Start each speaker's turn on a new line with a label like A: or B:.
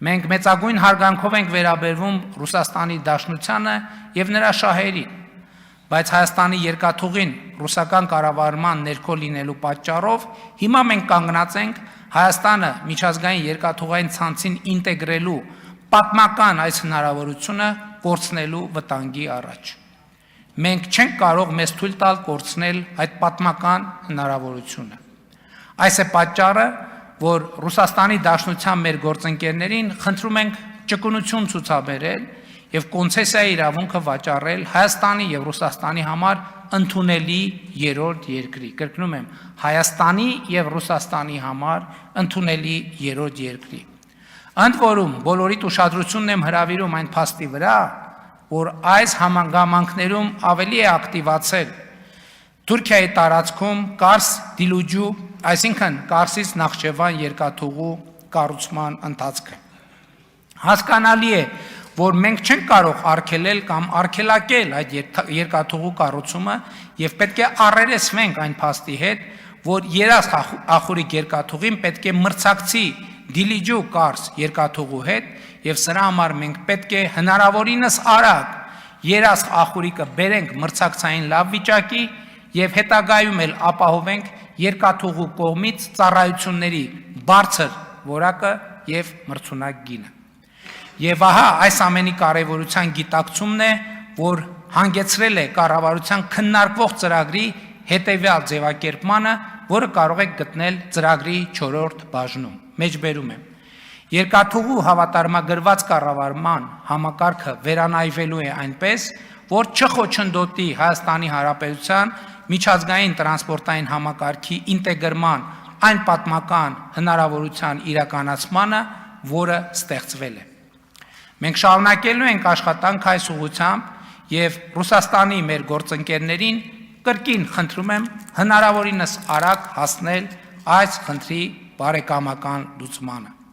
A: Մենք մեծագույն հարգանքով ենք վերաբերվում Ռուսաստանի Դաշնությանը եւ նրա շահերին, բայց Հայաստանի երկաթուղին ռուսական կառավարման ներքո լինելու պատճառով հիմա մենք կանգնած ենք Հայաստանը միջազգային երկաթուղային ցանցին ինտեգրելու պատմական այս հնարավորությունը կորցնելու վտանգի առաջ։ Մենք չենք կարող մեզ թույլ տալ կորցնել այդ պատմական հնարավորությունը։ Այս է պատճառը, որ Ռուսաստանի Դաշնության մեր գործընկերներին խնդրում ենք ճկունություն ցուցաբերել եւ կոնցեսիայի իրավունքը վաճառել Հայաստանի եւ Ռուսաստանի համար ընդունելի երրորդ երկրի։ Կրկնում եմ, Հայաստանի եւ Ռուսաստանի համար ընդունելի երրորդ երկրի։ Ընդ որում, բոլորիդ ուշադրությունն եմ հրավիրում այն փաստի վրա, որ այս համանգամանքներում ավելի է ակտիվացել Թուրքիայի տարածքում Կարս Դիլուջու, այսինքն Կարսից Նախճեվան երկաթուղու կառուցման ընթացքը։ Հասկանալի է, որ մենք չենք կարող արգելել կամ արգելակել այդ երկաթուղու կառուցումը եւ պետք է առերեսվենք այն փաստի հետ, որ երաս ախուրիկ երկաթուղին պետք է մրցակցի Դիլիջու Կարս երկաթուղու հետ եւ սրա համար մենք պետք է հնարավորինս արագ երաս ախուրիկը բերենք մրցակցային լավ վիճակի եւ հետագայում էլ ապահովենք երկաթուղու կողմից ծառայությունների բարձր որակը եւ մրցունակ գինը։ Եվ ահա այս ամենի կարևորության գիտակցումն է, որ հանգեցրել է կառավարության քննարկվող ծրագրի հետեւյալ ձևակերպմանը, որը կարող եք գտնել ծրագրի 4-րդ բաժնում։ Մեջբերում եմ։ Երկաթուղու հավատարմագրված կառավարման համակարգը վերանայվելու է այնպես, որ չխոչընդոտի Հայաստանի Հանրապետության միջազգային տրանսպորտային համակարգի ինտեգրման այն պատմական հնարավորության իրականացմանը, որը ստեղծվել է։ Մենք շարունակելու ենք աշխատանք այս ուղղությամբ եւ Ռուսաստանի մեր գործընկերներին կրկին խնդրում եմ հնարավորինս արագ հասնել այս խնդրի բարեկամական լուծմանը։